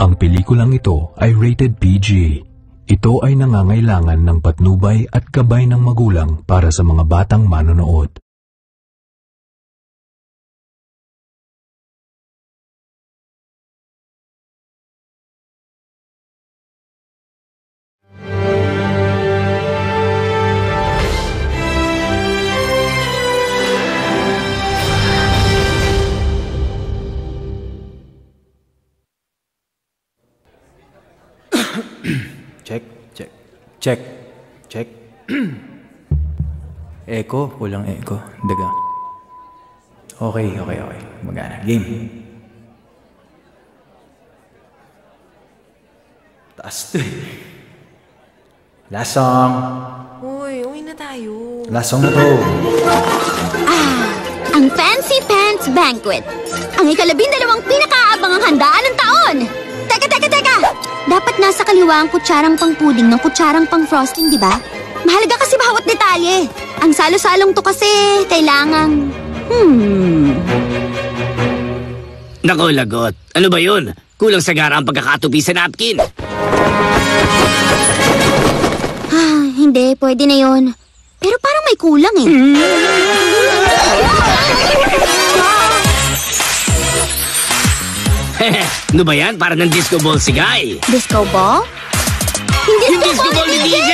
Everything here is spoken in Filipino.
Ang pelikulang ito ay rated PG. Ito ay nangangailangan ng patnubay at gabay ng magulang para sa mga batang manonood. Check. Echo, kulang echo. Daga. Okay. Magana. Game. Taas to eh. Last song. Uy na tayo. Last song na to. Ang Fancy Pants Banquet. Ang ika-12 pinakaabangang handaan ng taon. Teka! Dapat nasa kaliwa ang kutsarang pang pudding ng kutsarang pang frosting, di ba? Mahalaga kasi bawat detalye. Ang salo-salong to kasi kailangang... Nako, lagot. Ano ba yun? Kulang sa gara ang pagkakatupi sa napkin. Hindi. Pwede na yon. Pero parang may kulang eh. Ano ba yan? Parang ng disco ball si Guy. Disco ball? Hindi Yung disco ball ni DJ!